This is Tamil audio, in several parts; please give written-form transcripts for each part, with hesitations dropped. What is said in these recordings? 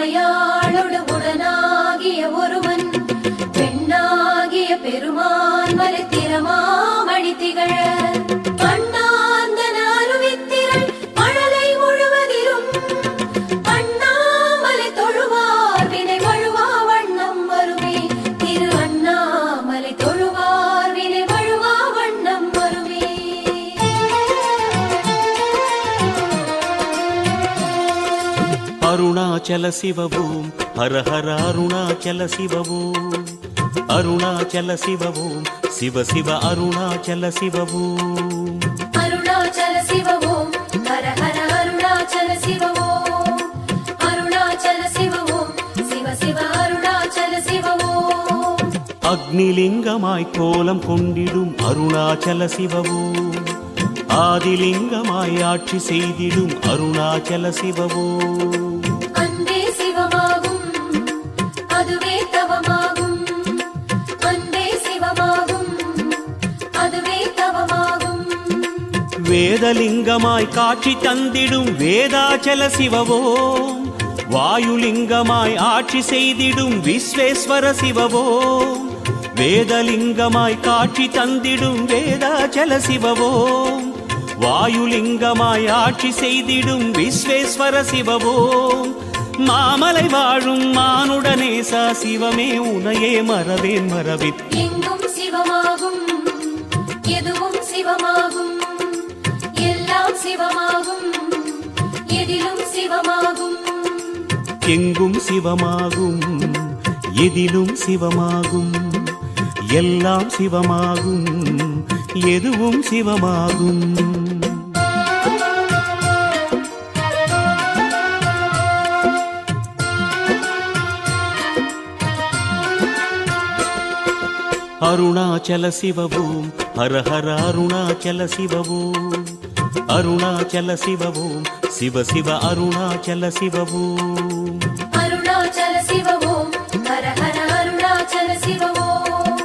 உமையாளோடு உடனாகிய ஒருவன் பெண்ணாகிய பெருமான் மலை திறமாமணி திகழ அருணாச்சல சிவவோம் ஹர ஹர அருணாச்சல சிவவோம் அருணாச்சல சிவவோம் சிவ சிவ அருணாச்சல சிவவோம் அருணாச்சல சிவவோம் ஹர ஹர அருணாச்சல சிவவோம் அருணாச்சல சிவவோம் சிவ சிவ அருணாச்சல சிவவோம் அக்னிலிங்கமாய் கோலம் கொண்டிடும் அருணாச்சல சிவவோம் ஆதிலிங்கமாய் ஆட்சி செய்திடும் அருணாச்சல சிவவோம் வேதலிங்கமாய் காட்சி தந்திடும் வேதாச்சல சிவவோம் வாயுலிங்கமாய் ஆட்சி செய்திடும் விஸ்வேஸ்வர சிவவோம் வேதலிங்கமாய் காட்சி தந்திடும் வேதாச்சல சிவவோம் வாயுலிங்கமாய் ஆட்சி செய்திடும் விஸ்வேஸ்வர சிவவோம் மாமலை வாழும் மானுடனேசா சிவமே உனையே மறவேன் மறவேன் எங்கும் சிவமாகும் எதுவும் சிவமாகும் எல்லாம் சிவமாகும் எதிலும் சிவமாகும் எங்கும் சிவமாகும் எதிலும் சிவமாகும் எல்லாம் சிவமாகும் எதுவும் சிவமாகும் அருணாச்சல சிவவோம் ஹர ஹர அருணாச்சல சிவவோம் அருணாச்சல சிவவோம் சிவ சிவ அருணாச்சல சிவவோம் அருணாச்சல சிவவோம் ஹர ஹர அருணாச்சல சிவவோம்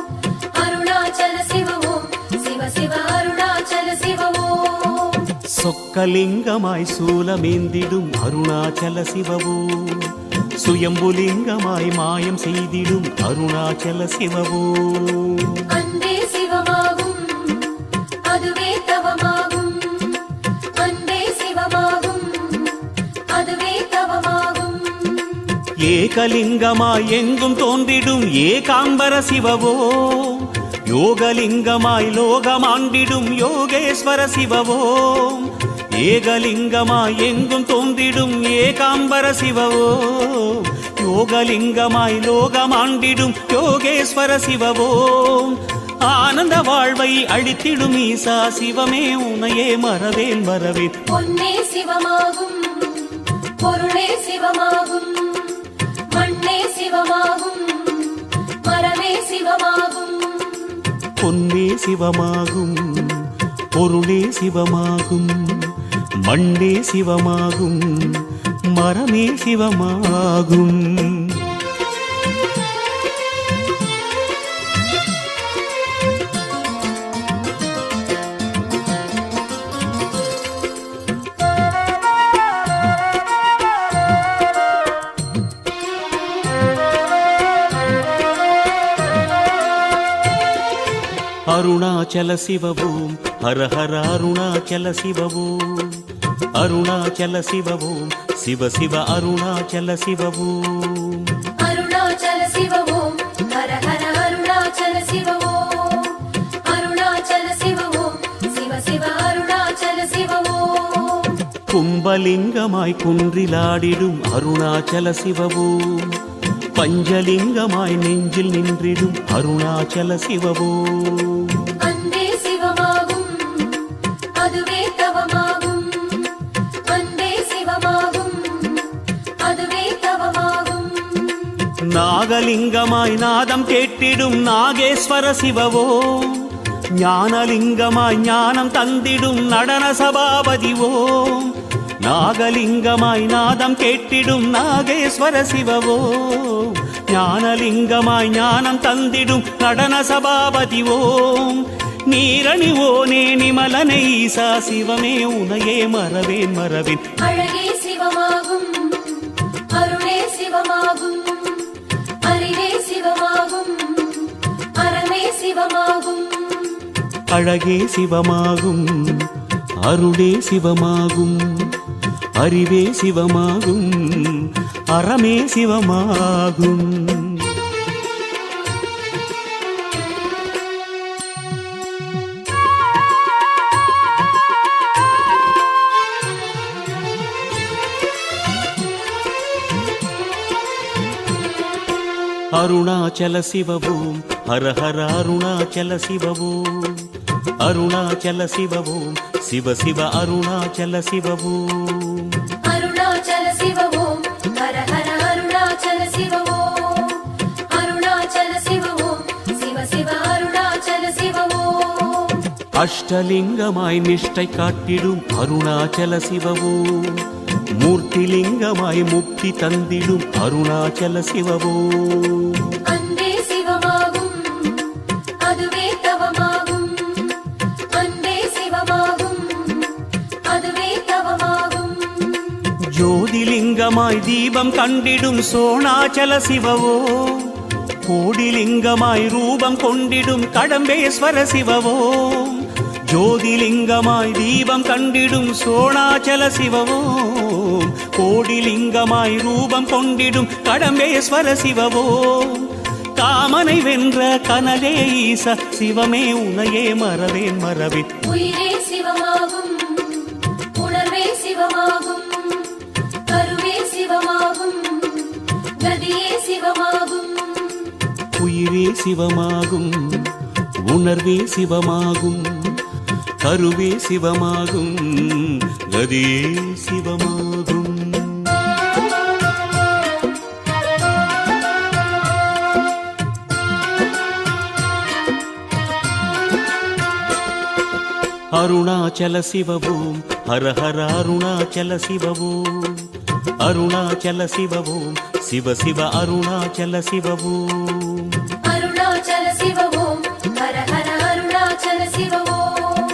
அருணாச்சல சிவவோம் சிவ சிவ அருணாச்சல சிவவோம் சொக்கலிங்கமாய் சூலமேந்திடும் அருணாச்சல சிவவோம் சுயம்புலிங்கமாய் மாயம் செய்திடும் அருணாச்சல சிவவோம் அன்பே சிவமாகும் அதுவே தவமாகும் அன்பே சிவமாகும் அதுவே தவமாகும் ஏகலிங்கமாய் எங்கும் தோன்றிடும் ஏகாம்பர சிவவோம் யோகலிங்கமாய் லோகமாண்டிடும் யோகேஸ்வர சிவவோம் ஏகலிங்கமாய் எங்கும் தோன்றிடும் ஏகாம்பர சிவவோம் யோகலிங்கமாய் லோகமாண்டிடும் யோகேஸ்வர சிவவோம் ஆனந்த வாழ்வை அழித்திடும் ஈசா சிவமே உனையே மறவேன் மறவேன் பொன்னே சிவமாகும் பொருளே சிவமாகும் மண்ணே சிவமாகும் மரமே சிவமாகும் பொன்னே சிவமாகும் பொருளே சிவமாகும் மண்ணே சிவமாகும் மரமே சிவமாகும் அருணாச்சல சிவவோம் ஹர ஹர அருணாச்சல சிவவோம் அருணாச்சல சிவவோம் சிவ சிவ அருணாச்சல சிவவோம் அருணாச்சல சிவவோம் ஹர ஹர அருணாச்சல சிவவோம் அருணாச்சல சிவவோம் சிவ சிவ அருணாச்சல சிவவோம் கும்பலிங்கமாய் குன்றிலாடிடும் அருணாச்சல சிவவோம் பஞ்சலிங்கமாய் நெஞ்சில் நின்றிடும் அருணாச்சல சிவவோம் அன்பே சிவமாகும் அதுவே தவமாகும் அன்பே சிவமாகும் அதுவே தவமாகும் நாகலிங்கமாய் நாதம் கேட்டிடும் நாகேஸ்வர சிவவோம் ஞானலிங்கமாய் ஞானம் தந்திடும் நடன சபாபதிவோம் நாகலிங்கமாய் நாதம் கேட்டிடும் நாகேஸ்வர சிவவோம் ஞானலிங்கமாய் ஞானம் தந்திடும் நடன சபாபதிவோம் நீரணிவோனே நிமலனை ஈசா சிவமே உனையே மறவேன் மறவேன் அழகே சிவமாகும் அருளே சிவ அழகே சிவமாகும் அருளே சிவமாகும் அறிவே சிவமாகும் அறமே சிவமாகும். அருணாச்சல சிவவோம் ஹர ஹர அருணாச்சல சிவவோம் அருணாச்சல சிவவோம் சிவ சிவ அருணாச்சல சிவவோம் அருணாச்சல சிவவோம் ஹர ஹர அருணாச்சல சிவவோம் அருணாச்சல சிவவோம் சிவ சிவ அருணாச்சல சிவவோம். அஷ்டலிங்கமாய் நிஷ்டை காட்டிடும் அருணாச்சல சிவவோம் மூர்த்திலிங்கமாய் முக்தி தந்திடும் அருணாச்சல சிவவோம். அன்பே சிவமாகும் அதுவே தவமாகும் அன்பே சிவமாகும் அதுவே தவமாகும். ஜோதிலிங்கமாய் தீபம் கண்டிடும் சோணாச்சல சிவவோம் கோடிலிங்கமாய் ரூபம் கொண்டிடும் கடம்பேஸ்வர சிவவோம். ஜோதிலிங்கமாய் தீபம் கண்டிடும் சோணாச்சல சிவவோம் கோடிலிங்கமாய் ரூபம் கொண்டிடும் கடம்பேஸ்வர சிவவோம். காமனை வென்ற கனலே ஈச சிவமே உனையே மறவேன் மறவேன். உயிரே சிவமாகும் உணர்வே சிவமாகும் கருவே சிவமாகும் கதியே சிவமாகும். உயிரே சிவமாகும் உணர்வே சிவமாகும் கருவே சிவமாகும் கதியே சிவமாகும். அருணாச்சல சிவவோம் ஹர ஹர அருணாச்சல சிவவோம் அருணாச்சல சிவவோம் சிவ சிவ அருணாச்சல சிவவோம் அருணாச்சல சிவவோம் ஹர ஹர அருணாச்சல சிவவோம்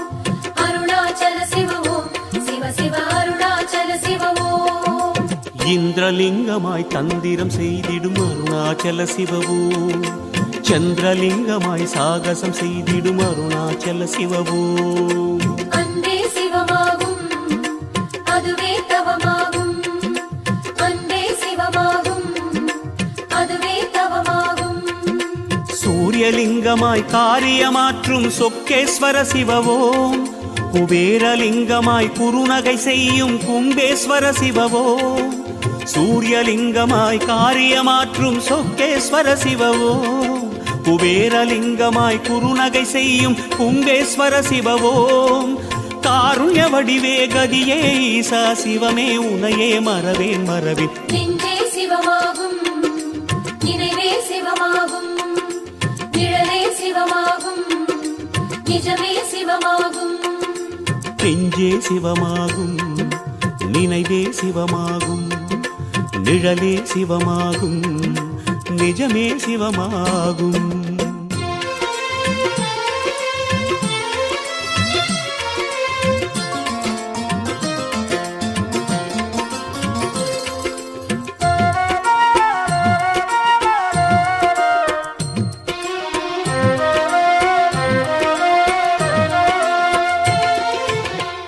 அருணாச்சல சிவவோம் சிவ சிவ அருணாச்சல சிவவோம். இந்திரலிங்கமாய் தந்திரம் செய்திடும் அருணாச்சல சிவவோம் சந்திரலிங்கமாய் சாகசம் செய்திடும் அருணாச்சல சிவவோம். அன்பே சிவமாகும் அதுவே தவமாகும் அன்பே சிவமாகும் அதுவே தவமாகும். சூரியலிங்கமாய் காரியமாற்றும் சொக்கேஸ்வர சிவவோம் குபேரலிங்கமாய் குறுநகை செய்யும் கும்பேஸ்வர சிவவோம். சூரியலிங்கமாய் காரியமாற்றும் சொக்கேஸ்வர சிவவோம் குபேரலிங்கமாய் குறுநகை செய்யும் கும்பேஸ்வர சிவவோம். காருண்ய வடிவே கதியே ஈசா சிவமே உனையே மறவேன் மறவேன். நெஞ்சே சிவமாகும் நினைவே சிவமாகும் நிழலே சிவமாகும் நிஜமே சிவமாகும். நெஞ்சே சிவமாகும் நினைவே சிவமாகும் நிழலே சிவமாகும் நிஜமே சிவமாகும்.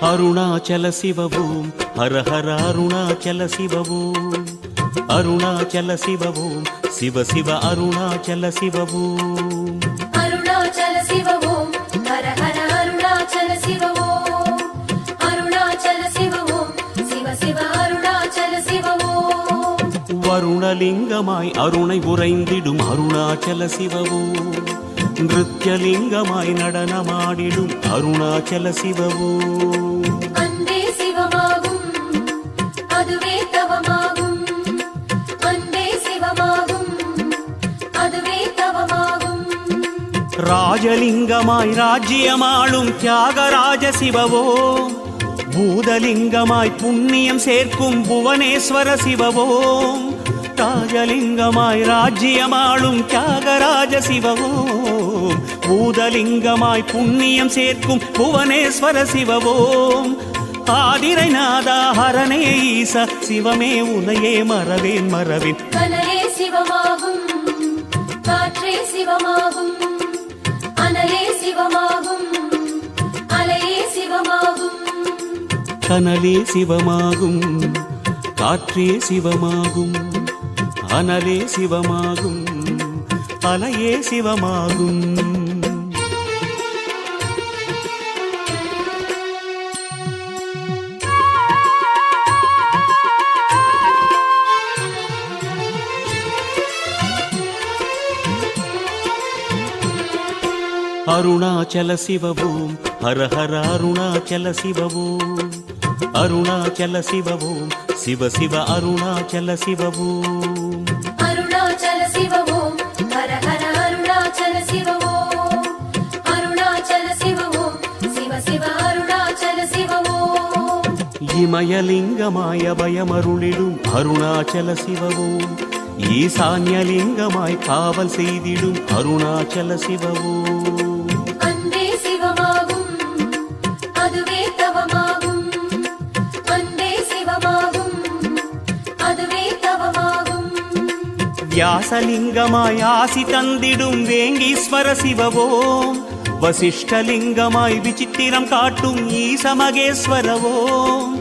அருணாச்சல சிவவோம் ஹர ஹர அருணாச்சல சிவவோம் அருணாச்சல சிவவோம் சிவ சிவ அருணாச்சல சிவவோம் அருணாச்சல சிவவோம் ஹர ஹர அருணாச்சல சிவவோம் அருணாச்சல சிவவோம் சிவ சிவ அருணாச்சல சிவவோம். வருணலிங்கமாய் அருணை உறைந்திடும் அருணாச்சல சிவவோம் நிருத்யலிங்கமாய் நடனமாடிடும் அருணாச்சல சிவவோம். அன்பே சிவமாகும் அதுவே தவமாகும் அன்பே சிவமாகும் அதுவே தவமாகும். ராஜலிங்கமாய் ராஜ்யமாளும் தியாகராஜ சிவவோம் பூதலிங்கமாய் புண்ணியம் சேர்க்கும் புவனேஸ்வர சிவவோம். ராஜலிங்கமாய் ராஜ்யமாளும் தியாகராஜ சிவவோம் பூதலிங்கமாய் புண்ணியம் சேர்க்கும் புவனேஸ்வர சிவவோம். ஆதிரைநாதா ஹரனே ஈச சிவமே உனையே மறவேன் மறவேன். கனலே சிவமாகும் காற்றே சிவமாகும் அனலே சிவமாகும் கனலே சிவமாகும், காற்றே சிவமாகும், அனலே சிவமாகும், அலையே சிவமாகும். அருணாச்சல சிவவோம் ஹர ஹர அருணாச்சல சிவவோம், அருணாச்சல சிவவோம் சிவ சிவ அருணாச்சல சிவவோம். அருணாச்சல சிவவோம் ஹர ஹர அருணாச்சல சிவவோம், அருணாச்சல சிவவோம் சிவ சிவ அருணாச்சல சிவவோம். இமயலிங்கமாய் அபயமருளிடும் அருணாச்சல சிவவோம், ஈசான்யலிங்கமாய் காவல் செய்திடும் அருணாச்சல சிவவோம். அன்பே சிவமாகும், அதுவே தவமாகும், அன்பே சிவமாகும், அதுவே தவமாகும். வியாசலிங்கமாய் ஆசி தந்திடும் வேங்கீஸ்வர சிவவோம், வசிஷ்டலிங்கமாய் விசித்திரம் காட்டும் ஈசமகேஸ்வரவோம்.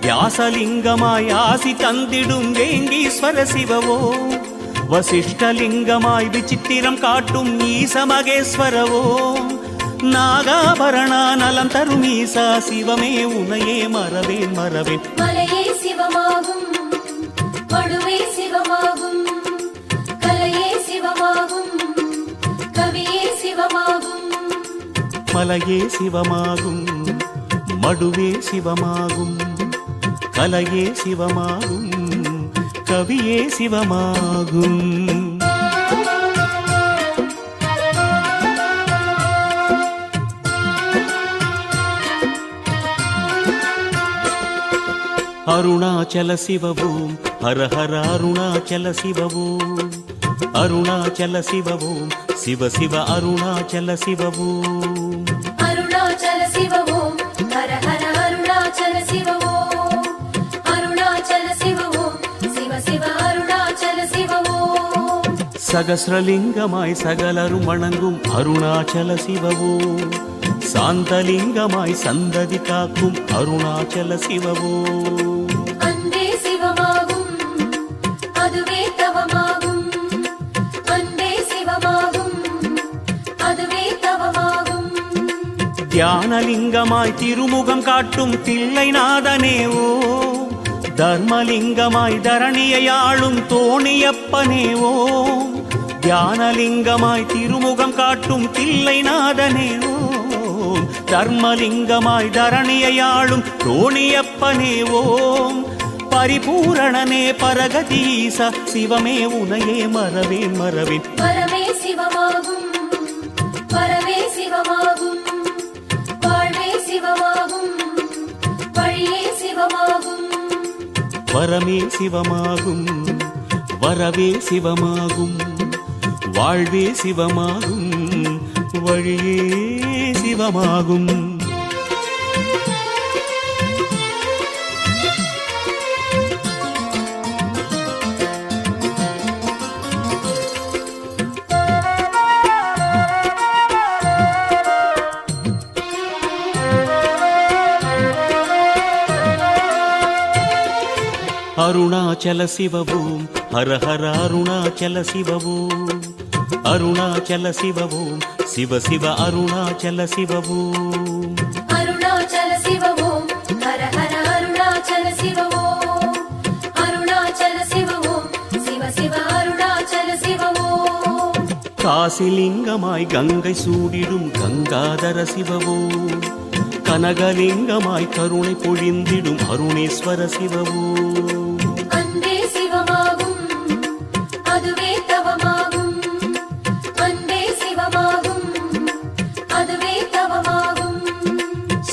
வியாசலிங்கமாய் ஆசி தந்திடும் வேங்கீஸ்வர சிவவோம், வசிஷ்டலிங்கமாய் விசித்திரம் காட்டும் ஈசமகேஸ்வரவோம். நாகாபரணா நலம் தரும் ஈசா சிவமே உனையே மறவேன் மறவேன். மலையே சிவமாகும், வடுவே சிவமாகும், கலையே சிவமாகும், கவியே சிவமாகும். மலையே சிவமாகும், மடுவே சிவமாகும், கலையே சிவமாகும், கவியே சிவமாகும். அருணாச்சல சிவவோம் ஹர ஹர அருணாச்சல சிவவோம், அருணாச்சல சிவவோம் சிவ சிவ அருணாச்சல சிவவோம். அருணாச்சல சிவவோம் ஹர ஹர அருணாச்சல சிவவோம், அருணாச்சல சிவவோம் சிவ சிவ அருணாச்சல சிவவோம். சகஸ்ரலிங்கமாய் சகலரும் வணங்கும் அருணாச்சல சிவவோம், சாந்தலிங்கமாய் சந்ததி காக்கும் அருணாச்சல சிவவோம். அன்பே சிவமாகும், அதுவே தவமாகும், அன்பே சிவமாகும், அதுவே தவமாகும். தியானலிங்கமாய் திருமுகம் காட்டும் தில்லைநாதனேவோ, தர்மலிங்கமாய் தரணியை ஆளும் தோணியப்பனேவோ. தியானலிங்கமாய் திருமுகம் காட்டும் தில்லைநாதனேவோ, தர்மலிங்கமாய் தரணியை ஆளும் தோணியப்பனேவோம். பரிபூரணனே பரகதீச சிவமே உனையே மறவேன் மறவேன். பரமே சிவமாகும், பரமே சிவமாகும், வாழ்வே சிவமாகும், வழியே சிவமாகும். வரமே சிவமாகும், வரவே சிவமாகும், வாழ்வே சிவமாகும், வழியே சிவமாகும். அருணாச்சல சிவவோம் ஹர ஹர அருணாச்சல சிவவோம், அருணாச்சல சிவவோம் சிவ சிவ அருணாச்சல சிவவோம். அருணாச்சல சிவவோம் ஹர ஹர அருணாச்சல சிவவோம், அருணாச்சல சிவவோம் சிவ சிவ அருணாச்சல சிவவோம். காசிலிங்கமாய் கங்கை சூடிடும் கங்காதர சிவவோம், கனகலிங்கமாய் கருணை பொழிந்திடும் அருணேஸ்வர சிவவோம். அன்பே சிவமாகும், அதுவே தவமாகும், அன்பே சிவமாகும், அதுவே தவமாகும்.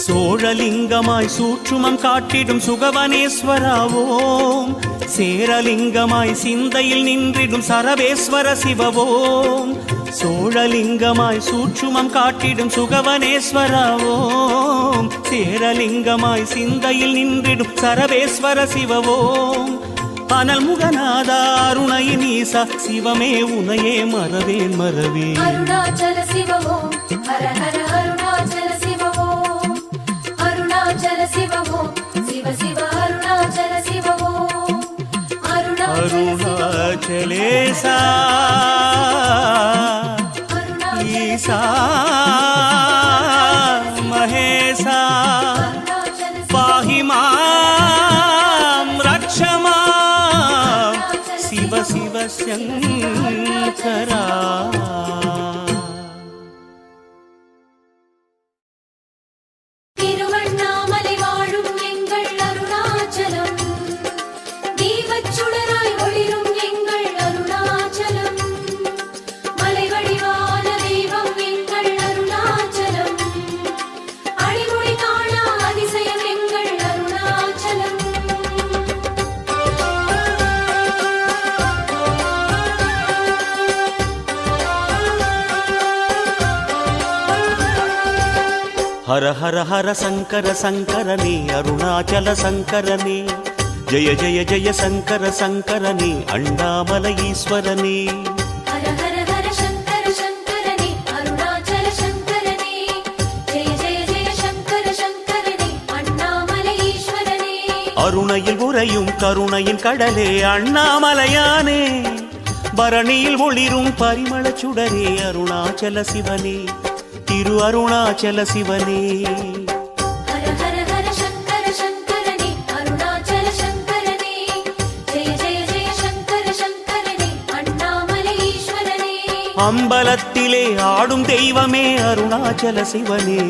சோழலிங்கமாய் சூற்றுமம் காட்டிடும் சுகவனேஸ்வராவோம், சேரலிங்கமாய் சிந்தையில் நின்றிடும் சரவேஸ்வர சிவவோம். சோழலிங்கமாய் சூற்றுமம் காட்டிடும் சுகவனேஸ்வராவோம், சேரலிங்கமாய் சிந்தையில் நின்றிடும் சரவேஸ்வர சிவவோம். அனல் முகநாதா அருணையின் ஈசா சிவமே உனையே மறவேன் மறவேன். அருணாச்சல சிவவோம் ஹர ஹர அருணாச்சல சிவவோம், அருணாச்சல சிவவோம் அருணாச்சலேசா ஈசா மகேசா பாஹி மாம் ரக்ஷ மாம் சிவ சிவ சங்கரா. திருவண்ணாமலை வாழும் எங்கள் அருணாச்சலம், தீபச்சுடராய் ஒளிரும் எங்கள் அருணாச்சலம், மலை வடிவான தெய்வம் எங்கள் அருணாச்சலம், அடிமொழி காணா அதிசயம் எங்கள் அருணாச்சலம். ஹர ஹர ஹர சங்கர சங்கரனே அருணாச்சல சங்கரனே, ஜெய ஜெய ஜெய சங்கர சங்கரனே அண்ணாமலை ஈஸ்வரனே. ஹர ஹர ஹர சங்கர சங்கரனே அருணாச்சல சங்கரனே, ஜெய ஜெய ஜெய சங்கர சங்கரனே அண்ணாமலை ஈஸ்வரனே. அருணையில் உறையும் கருணையின் கடலே அண்ணாமலையானே, பரணியில் ஒளிரும் பரிமள சுடரே அருணாச்சல சிவனே, திரு அருணாச்சல சிவனே. ஹர ஹர ஹர சங்கர சங்கரனே அருணாச்சல சங்கரனே, ஜெய ஜெய ஜெய சங்கர சங்கரனே அண்ணாமலை ஈஸ்வரனே. அம்பலத்திலே ஆடும் தெய்வமே அருணாச்சல சிவனே,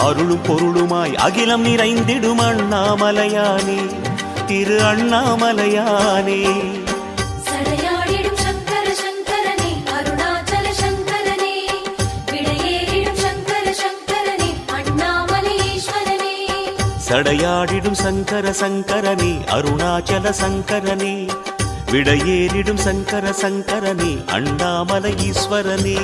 அருளும் பொருளுமாய் அகிலம் நிறைந்திடும் அண்ணாமலையானே, திரு அண்ணாமலையானே. சடையாடிடும் சங்கர சங்கரனே அருணாச்சல சங்கரனே, விடையேறிடும் சங்கர சங்கரனே அண்ணாமலை ஈஸ்வரனே. சடையாடிடும் சங்கர சங்கரனே அருணாச்சல சங்கரனே, விடையேறிடும் சங்கர சங்கரனே அண்ணாமலை ஈஸ்வரனே.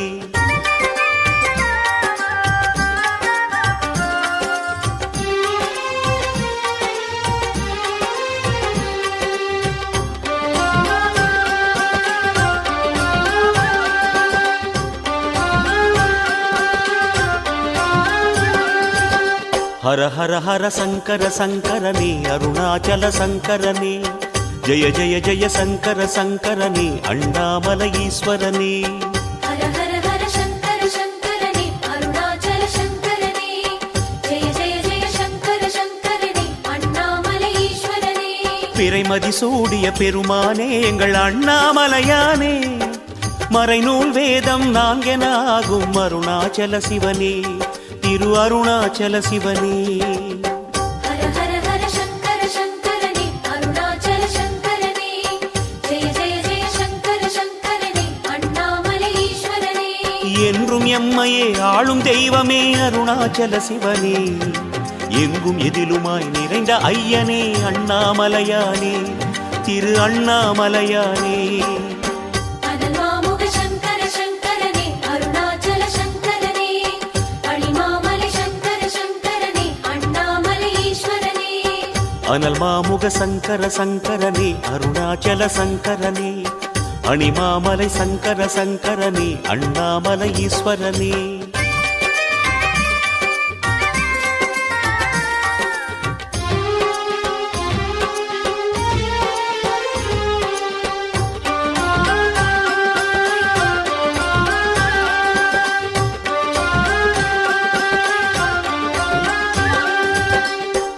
ஹர ஹர ஹர சங்கர சங்கரனே அருணாச்சல சங்கரனே, ஜெய ஜெய ஜெய சங்கர சங்கரனே அண்ணாமலை ஈஸ்வரனே. ஹர ஹர ஹர சங்கர சங்கரனே அருணாச்சல சங்கரனே, ஜெய ஜெய ஜெய சங்கர சங்கரனே அண்ணாமலை ஈஸ்வரனே. பிறைமதி சூடிய பெருமானே எங்கள் அண்ணாமலையானே, மறைநூல் வேதம் நான்கென ஆகும் அருணாச்சல சிவனே, திரு அருணாச்சல சிவனே. ஹர ஹர ஹர சங்கர சங்கரனே அருணாச்சல சங்கரனே, ஜெய ஜெய ஜெய சங்கர சங்கரனே அண்ணாமலை ஈஸ்வரனே. என்றும் எம்மையே ஆளும் தெய்வமே அருணாச்சல சிவனே, எங்கும் எதிலுமாய் நிறைந்த ஐயனே அண்ணாமலையானே, திரு அண்ணாமலையானே. அனல்மாமுக சங்கர சங்கரனே அருணாச்சல சங்கரனே, அணிமாமலை சங்கர சங்கரனே அண்ணாமலை ஈஸ்வரனே. அனல் மாமுக சங்கர சங்கரனே அருணாச்சல சங்கரனே, அணிமாமலை சங்கர சங்கரனே அண்ணாமலை ஈஸ்வரனே.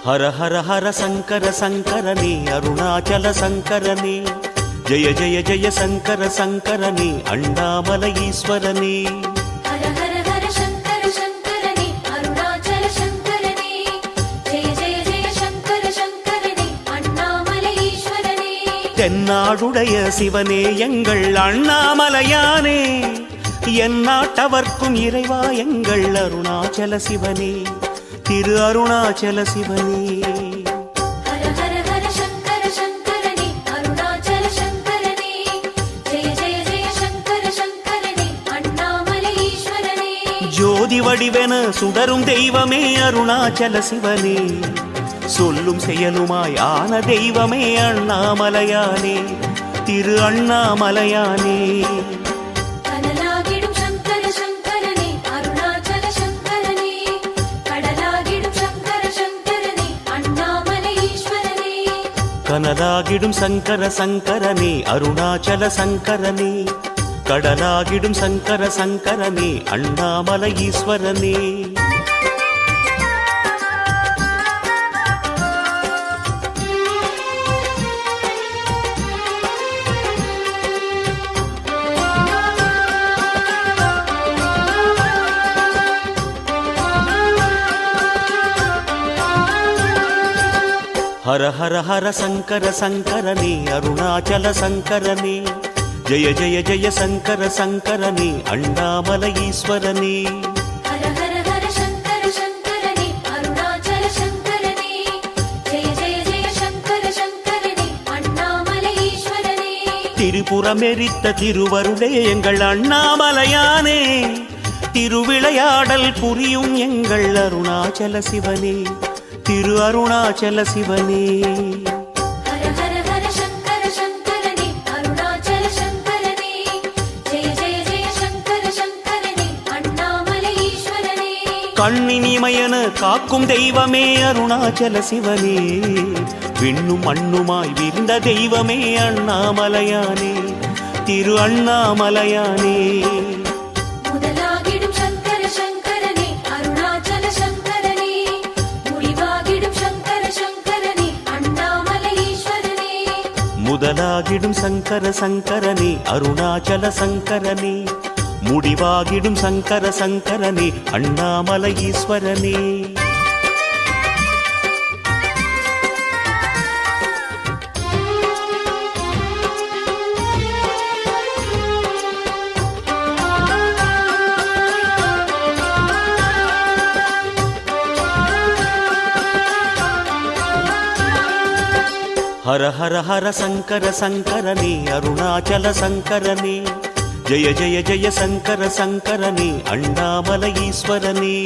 ஹர ஹர ஹர சங்கர சங்கரனே அருணாச்சல சங்கரனே, ஜெய ஜெய ஜெய சங்கர சங்கரனே அண்ணாமலை ஈஸ்வரனே. ஹர ஹர ஹர சங்கர சங்கரனே அருணாச்சல சங்கரனே, ஜெய ஜெய ஜெய சங்கர சங்கரனே அண்ணாமலை ஈஸ்வரனே. தென்னாடுடைய சிவனே எங்கள் அண்ணாமலையானே, எந்நாட்டவர்க்கும் இறைவா எங்கள் அருணாச்சல சிவனே, திரு அருணாச்சல சிவனே. ஹர ஹர ஹர சங்கர சங்கரனே அருணாச்சல சங்கரனே, ஜெய ஜெய ஜெய சங்கர சங்கரனே அண்ணாமலை ஈஸ்வரனே. ஜோதி வடிவென சுடரும் தெய்வமே அருணாச்சல சிவனே, சொல்லும் செயலுமாய் ஆன தெய்வமே அண்ணாமலையானே, திரு அண்ணாமலையானே. கனலாகிடும் சங்கர சங்கரனே அருணாச்சல சங்கரனே, கடலாகிடும் சங்கர சங்கரனே அண்ணாமலை ஈஸ்வரனே. கனலாகிடும் சங்கர சங்கரனே அருணாச்சல சங்கரனே, கடலாகிடும் சங்கர சங்கரனே அண்ணாமலை ஈஸ்வரனே. ஹர ஹர ஹர சங்கர சங்கரனே அருணாச்சல சங்கரனே, ஜெய ஜெய ஜெய சங்கர சங்கரனே அண்ணாமலை ஈஸ்வரனே. ஹர ஹர ஹர சங்கர சங்கரனே அருணாச்சல சங்கரனே, ஜெய ஜெய ஜெய சங்கர சங்கரனே அண்ணாமலை ஈஸ்வரனே. திரிபுரமெரித்த திருவருளே எங்கள் அண்ணாமலையானே, திருவிளையாடல் புரியும் எங்கள் அருணாச்சல சிவனே, திரு அருணாச்சல சிவனே. ஹர ஹர ஹர சங்கர சங்கரனே அருணாச்சல சங்கரனே, ஜெய ஜெய ஜெய சங்கர சங்கரனே அண்ணாமலை ஈஸ்வரனே. கண்ணினிமயன காக்கும் தெய்வமே அருணாச்சல சிவனே, விண்ணும் மண்ணுமாய் விரிந்த தெய்வமே அண்ணாமலையானே, திரு அண்ணாமலையானே. முதலாகிடும் சங்கர சங்கரனே அருணாச்சல சங்கரனே, முடிவாகிடும் சங்கர சங்கரனே அண்ணாமலை ஈஸ்வரனே. முதலாகிடும் சங்கர சங்கரனே அருணாச்சல சங்கரனே, முடிவாகிடும் சங்கர சங்கரனே அண்ணாமலை ஈஸ்வரனே. ஹர ஹர ஹர சங்கர சங்கரனே அருணாச்சல சங்கரனே, ஜெய ஜெய ஜெய சங்கர சங்கரனே அண்ணாமலை ஈஸ்வரனே.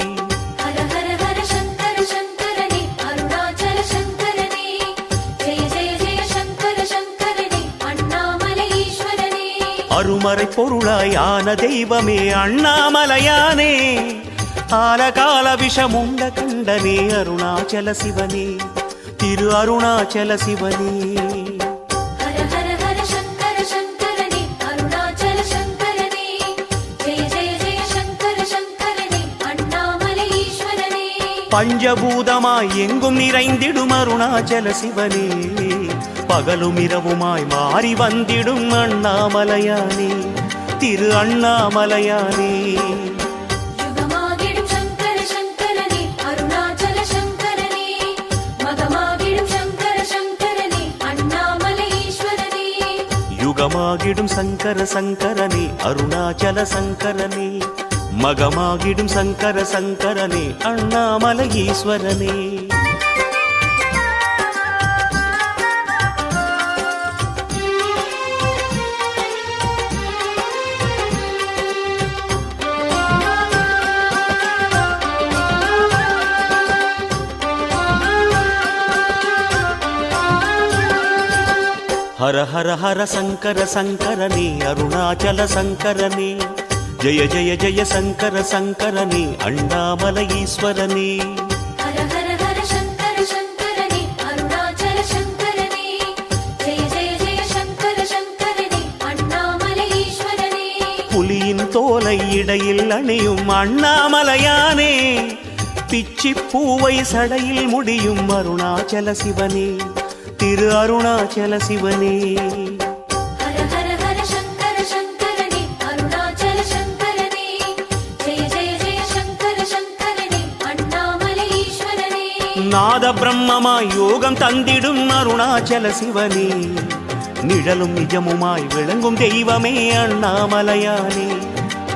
ஹர ஹர ஹர சங்கர சங்கரனே அருணாச்சல சங்கரனே, ஜெய ஜெய ஜெய சங்கர சங்கரனே அண்ணாமலை ஈஸ்வரனே. அருமறை பொருளாயான தெய்வமே அண்ணாமலையானே, ஆலகால விஷமுண்ட கண்டனே அருணாச்சல சிவனே, திரு அருணாச்சல சிவனே. ஹர ஹர ஹர சங்கர சங்கரனே அருணாச்சல சங்கரனே, ஜெய ஜெய ஜெய சங்கர சங்கரனே அண்ணாமலை ஈஸ்வரனே. பஞ்சபூதமாய் எங்கும் நிறைந்திடும் அருணாச்சல சிவனே, பகலும் இரவுமாய் மாறி வந்திடும் அண்ணாமலையானே, திரு அண்ணாமலையானே. யுகமாகிடும் சங்கர சங்கரனே அருணாச்சல சங்கரனே, மகமாகிடும் சங்கர சங்கரனே அண்ணாமலை ஈஸ்வரனே. யுகமாகிடும் சங்கர சங்கரனே அருணாச்சல சங்கரனே, மகமாகிடும் சங்கர சங்கரனே அண்ணாமலை ஈஸ்வரனே. ஹர ஹர ஹர சங்கர சங்கரனே அருணாச்சல சங்கரனே, ஜெய ஜெய ஜெய சங்கர சங்கரனே அண்ணாமலை ஈஸ்வரனே. ஹர ஹர ஹர சங்கர சங்கரனே அருணாச்சல சங்கரனே, ஜெய ஜெய ஜெய சங்கர சங்கரனே அண்ணாமலை ஈஸ்வரனே. புலியின் தோலை இடையில் அணியும் அண்ணாமலையானே, பிச்சி பூவை சடையில் முடியும் அருணாச்சல சிவனே, திரு அருணாச்சல சிவனே. ஹர ஹர ஹர சங்கர சங்கரனே அருணாச்சல சங்கரனே, ஜெய ஜெய ஜெய சங்கர சங்கரனே அண்ணாமலை ஈஸ்வரனே. நாத பிரம்மமாய் யோகம் தந்திடும் அருணாச்சல சிவனே, நிழலும் நிஜமுமாய் விளங்கும் தெய்வமே அண்ணாமலையானே,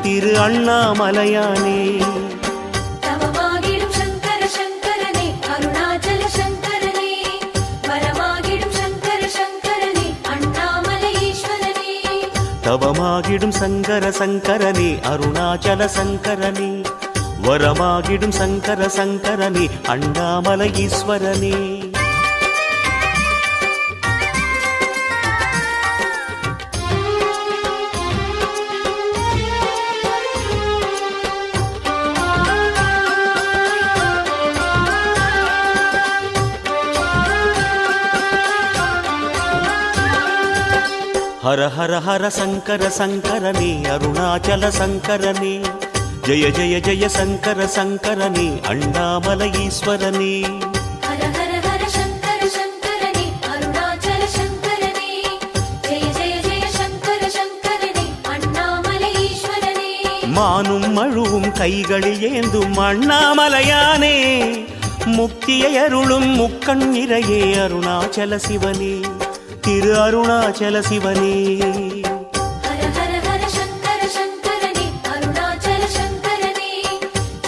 திரு அண்ணாமலையானே. தவமாகிடும் சங்கர சங்கரனே அருணாச்சல சங்கரனே, வரமாகிடும் சங்கர சங்கரனே அண்ணாமலை ஈஸ்வரனே. தவமாகிடும் சங்கர சங்கரனே அருணாச்சல சங்கரனே, வரமாகிடும் சங்கர சங்கரனே அண்ணாமலை ஈஸ்வரனே. ஹர ஹர ஹர சங்கர சங்கரனே அருணாச்சல சங்கரனே ஜெய ஜெய ஜெய சங்கர சங்கரனே அண்ணாமலை ஈஸ்வரனே ஹர ஹர ஹர சங்கர சங்கரனே அருணாச்சல சங்கரனே ஜெய ஜெய ஜெய சங்கர சங்கரனே அண்ணாமலை ஈஸ்வரனே மானும் மழுவும் கைகளில் ஏந்தும் அண்ணாமலையானே முக்தியை அருளும் முக்கண் நிறையே அருணாச்சல சிவனே திரு அருணாச்சல சிவனே ஹர ஹர ஹர சங்கர சங்கரனே அருணாச்சல சங்கரனே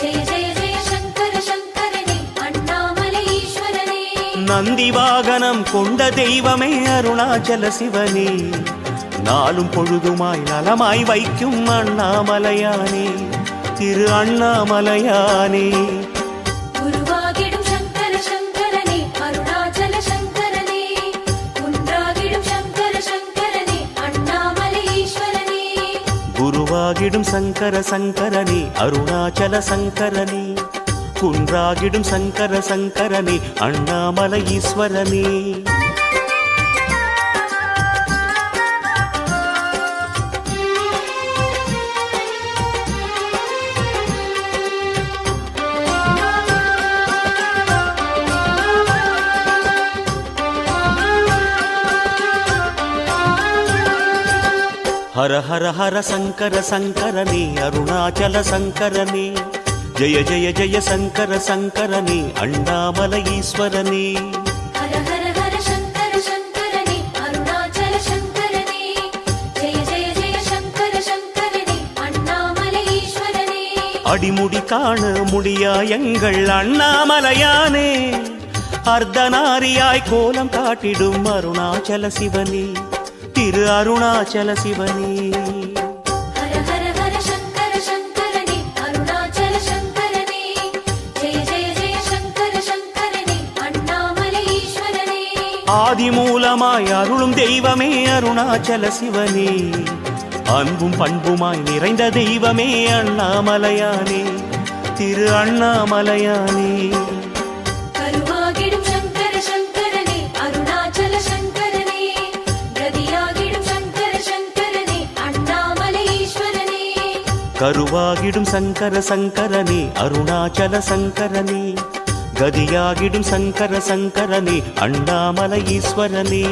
ஜெய ஜெய ஜெய சங்கர சங்கரனே அண்ணாமலை ஈஸ்வரனே நந்தி வாகனம் கொண்ட தெய்வமே அருணாச்சல சிவனே நாளும் பொழுதுமாய் நலமாய் வைக்கும் அண்ணாமலையானே திரு அண்ணாமலையானே குருவாகிடும் சங்கர சங்கரனே அருணாச்சல சங்கரனே குன்றாகிடும் சங்கர சங்கரனே அண்ணாமலை ஈஸ்வரனே குருவாகிடும் சங்கர சங்கரனே அருணாச்சல சங்கரனே குன்றாகிடும் சங்கர சங்கரனே அண்ணாமலை ஈஸ்வரனே ஹர ஹர ஹர சங்கர சங்கரனே அருணாச்சல சங்கரனே ஜெய ஜெய ஜெய சங்கர சங்கரனே அண்ணாமலை ஈஸ்வரனே ஹர ஹர ஹர சங்கர சங்கரனே அருணாச்சல சங்கரனே ஜெய ஜெய ஜெய சங்கர சங்கரனே அண்ணாமலை ஈஸ்வரனே அடிமுடி காண முடியா எங்கள் அண்ணாமலையானே அர்த்தநாரியாய் கோலம் காட்டிடும் அருணாச்சல சிவனே திரு அருணாச்சல சிவனே ஹர ஹர ஹர சங்கர சங்கரனே அருணாச்சல சங்கரனே ஜெய ஜெய ஜெய சங்கர சங்கரனே அண்ணாமலை ஈஸ்வரனே ஆதி மூலமாய் அருளும் தெய்வமே அருணாச்சல சிவனே அன்பும் பண்புமாய் நிறைந்த தெய்வமே அண்ணாமலையானே திரு அண்ணாமலையானே கருவாகிடும் சங்கர சங்கரனே அருணாச்சல சங்கரனே கதியாகிடும் சங்கர சங்கரனே அண்ணாமலை ஈஸ்வரனே கருவாகிடும் சங்கர சங்கரனே அருணாச்சல சங்கரனே கதியாகிடும் சங்கர சங்கரனே அண்ணாமலை ஈஸ்வரனே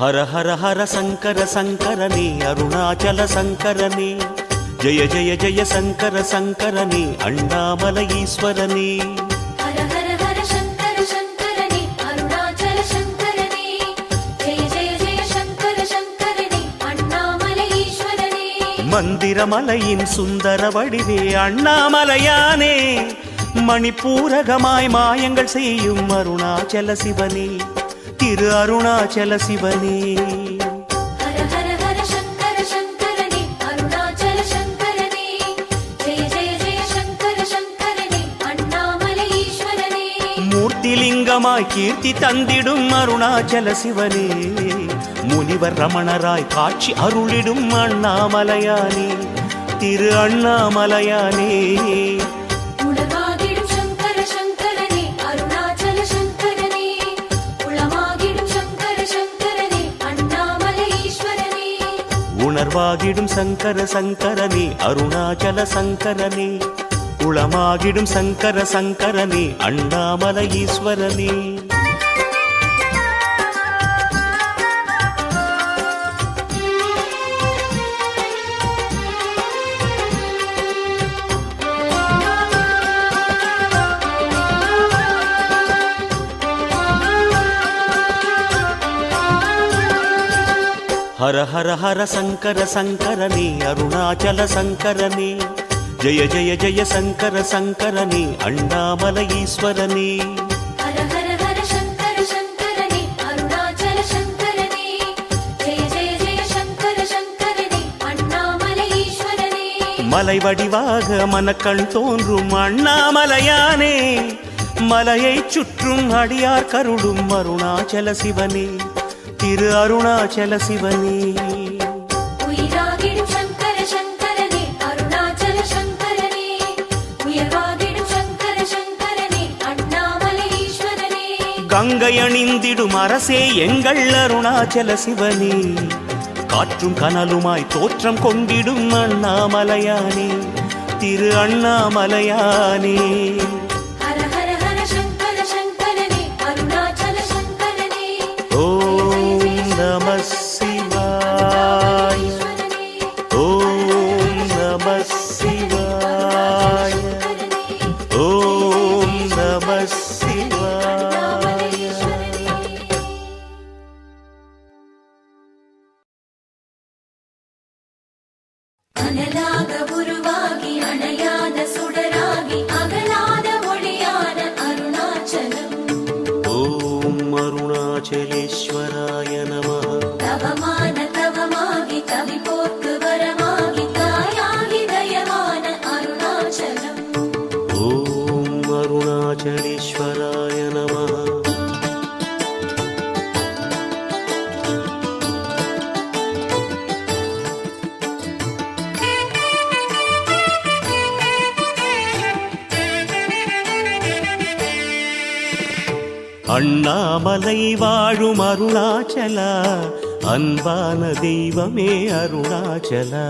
ஹர ஹர ஹர சங்கர சங்கரனே அருணாச்சல சங்கரனே ஜெய ஜெய ஜெய சங்கர சங்கரனே அண்ணாமலை ஈஸ்வரனே ஹர ஹர ஹர சங்கர சங்கரனே அருணாச்சல சங்கரனே ஜெய ஜெய ஜெய சங்கர சங்கரனே அண்ணாமலை ஈஸ்வரனே மந்திரமலையின் சுந்தர வடிவே அண்ணாமலையானே மணிப்பூரகமாய் மாயங்கள் செய்யும் அருணாச்சல சிவனே திரு அருணாச்சல சிவனே ஹர ஹர ஹர சங்கர சங்கரனே அருணாச்சல சங்கரனே ஜெய ஜெய ஜெய சங்கர சங்கரனே அண்ணாமலை ஈஸ்வரனே மூர்த்திலிங்கமாய் கீர்த்தி தந்திடும் அருணாச்சல சிவனே முனிவர் ரமணராய் காட்சி அருளிடும் அண்ணாமலையானே திரு அண்ணாமலையானே உணவாகிடும் சங்கர சங்கரனே அருணாச்சல சங்கரனே உளமாகிடும் சங்கர சங்கரனே அண்ணாமலை ஈஸ்வரனே உணர்வாகிடும் சங்கர சங்கரனே அருணாச்சல சங்கரனே உளமாகிடும் சங்கர சங்கரனே அண்ணாமலை ஈஸ்வரனே ஹர ஹர ஹர சங்கர சங்கரனே அருணாச்சல சங்கரனே ஜெய ஜெய ஜெய சங்கர சங்கரனே அண்ணாமலை ஈஸ்வரனே ஹர ஹர ஹர சங்கர சங்கரனே அருணாச்சல சங்கரனே ஜெய ஜெய ஜெய சங்கர சங்கரனே அண்ணாமலை ஈஸ்வரனே மலை வடிவாக மனக்கண் தோன்றும் அண்ணாமலையானே மலையைச் சுற்றும் அடியார் கருளும் அருணாச்சல சிவனே திரு அருணாச்சல சிவனே உயிராகிடும் சங்கர சங்கரனே அருணாச்சல சங்கரனே உயர்வாகிடும் சங்கர சங்கரனே அண்ணாமலை ஈஸ்வரனே கங்கை அணிந்திடும் அரசே எங்கள் அருணாச்சல சிவனே காற்றும் கனலுமாய் தோற்றம் கொண்டிடும் அண்ணாமலையானே திரு அண்ணாமலையானே ஹர ஹர ஹர சங்கர சங்கரனே அருணாச்சல சங்கரனே ஓம் நம சிவாய ஓம் நம சிவாய ஓம் நம சிவாய அனலாக உருவாகி அணையாத சுடராகி அகலாத ஒளியான அருணாச்சலம் ஓம் அருணாச்சலேஸ்வராய நமः தவமான தவமாகி கவி போர்க்கு வரமாகி தாயாகி தயமான அருணாச்சலம் ஓம் அருணாச்சலேஸ்வராய நமः அண்ணாமலை வாழும் அருணாச்சலா அன்பான தெய்வமே அருணாச்சலா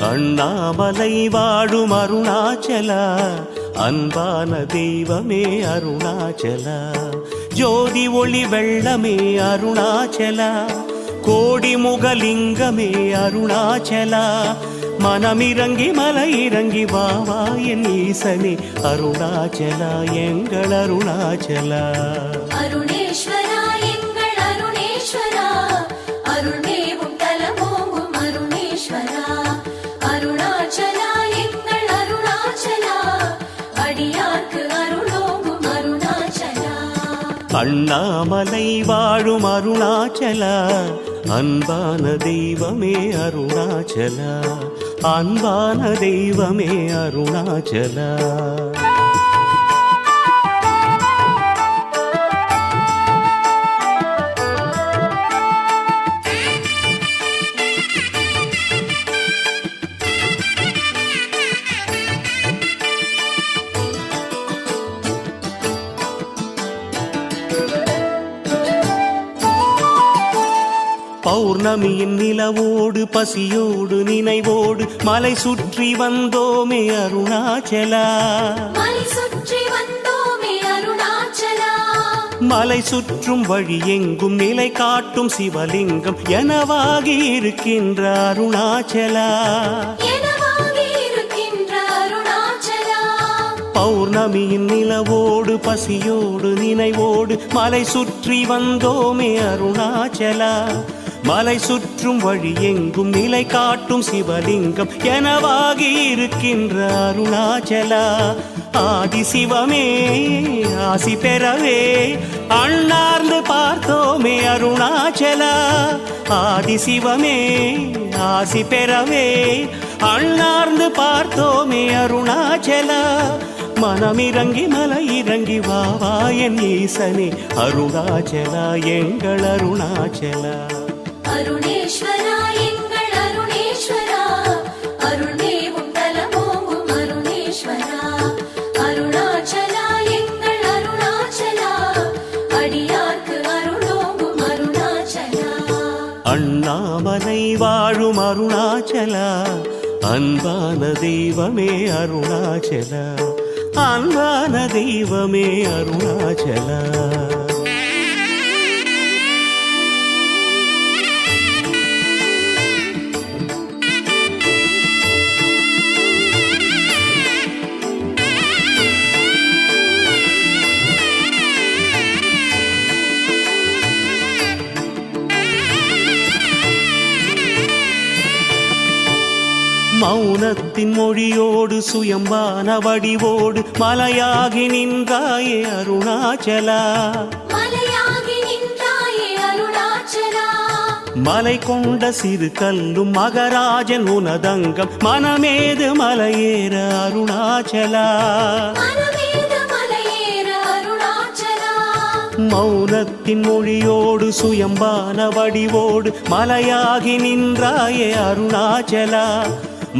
அண்ணாமலை வாழும் அருணாச்சலா அன்பான தெய்வமே அருணாச்சலா ஜோதி ஒளி வெள்ளமே அருணாச்சலா கோடி முகலிங்கமே அருணாச்சலா மனமிறங்கி மலை இறங்கி வாவா என் ஈசனே அருணாச்சலா எங்கள் அருணாச்சலா அருணேஸ்வரா எங்கள் அருணேஸ்வரா அருள்மேவும் தலமோங்கும் அருணேஸ்வரா அருணாச்சலா எங்கள் அருணாச்சலா அடியார்க்கு அருளோங்கும் அருணாச்சலா அண்ணாமலை வாழும் அருணாச்சலா அன்பான தெய்வமே அருணாச்சலா அன்பான தெய்வமே அருணாச்சலா பௌர்ணமியின் நிலவோடு பசியோடு நினைவோடு மலை சுற்றி வந்தோமே அருணாச்சலா மலை சுற்றி வந்தோமே அருணாச்சலா மலை சுற்றும் வழி எங்கும் நிலை காட்டும் சிவலிங்கம் எனவாகி இருக்கின்ற அருணாச்சலா எனவாகி இருக்கின்ற அருணாச்சலா பௌர்ணமியின் நிலவோடு பசியோடு நினைவோடு மலை சுற்றி வந்தோமே அருணாச்சலா மலை சுற்றும் வழி எங்கும் நிலை காட்டும் சிவலிங்கம் எனவாகி இருக்கின்ற அருணாச்சலா ஆதி சிவமே ஆசி பெறவே அண்ணார்ந்து பார்த்தோமே அருணாச்சலா ஆதி சிவமே ஆசி பெறவே அண்ணார்ந்து பார்த்தோமே அருணாச்சலா மனமிறங்கி மலை இறங்கி வாவா என் ஈசனே அருணாச்சலா எங்கள் அருணாச்சலா அருணேஸ்வரா எங்கள் அருணேஸ்வரா அருள்மேவும் தலமோங்கும் அருணேஸ்வரா அருணாச்சலா எங்கள் அருணாச்சலா அடியார்க்கு அருளோங்கும் அருணாச்சலா அண்ணாமலை வாழும் அருணாச்சலா அன்பான தெய்வமே அருணாச்சலா அன்பான தெய்வமே அருணாச்சலா மௌனத்தின் மொழியோடு சுயம்பான வடிவோடு மலையாகி நின்றாயே அருணாச்சலா மலையாகி நின்றாயே அருணாச்சலா மலை கொண்ட சிறு கல்லும் மகராஜன் உனதங்கம் மனமேது மலையேற அருணாச்சலா மனமேது மலையேற அருணாச்சலா மௌனத்தின் மொழியோடு சுயம்பான வடிவோடு மலையாகி நின்றாயே அருணாச்சலா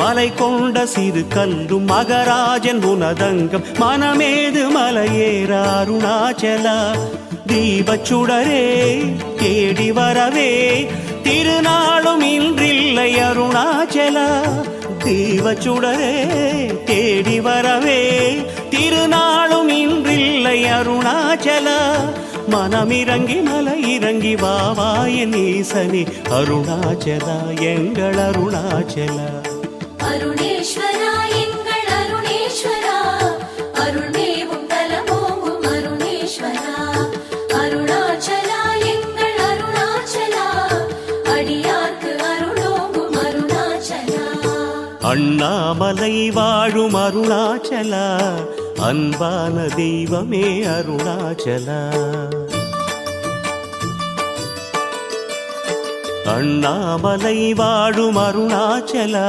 மலை கொண்ட சிறு கல்லும் மகராஜன் உனதங்கம் மனமேது மலையேற அருணாச்சலா தீபச்சுடரே தேடி வரவே திருநாளும் இன்றில்லை அருணாச்சலா தீபச்சுடரே தேடி வரவே திருநாளும் இன்றில்லை அருணாச்சலா மனமிறங்கி மலை இறங்கி வாவாயன் ஈசனே அருணாச்சலா எங்கள் அருணாச்சலா அருணேஸ்வரா எங்கள் அருணேஸ்வரா அருள்மேவும் தலமோங்கும் அருணேஸ்வரா அருணாச்சலா எங்கள் அருணாச்சலா அடியார்க்கு அருளோங்கும் அருணாச்சலா அண்ணாமலை வாழும் அருணாச்சலா அன்பான தெய்வமே அருணாச்சலா அண்ணாமலை வாழும் அருணாச்சலா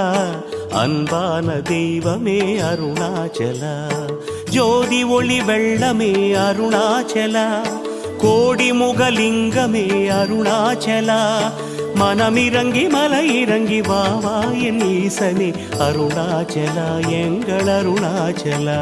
அன்பான தெய்வமே அருணாச்சலா ஜோதி ஒளி வெள்ளமே அருணாச்சலா கோடி முகலிங்கமே அருணாச்சலா மனமிறங்கி மலை இறங்கி வாவா என் ஈசனே அருணாச்சலா எங்கள் அருணாச்சலா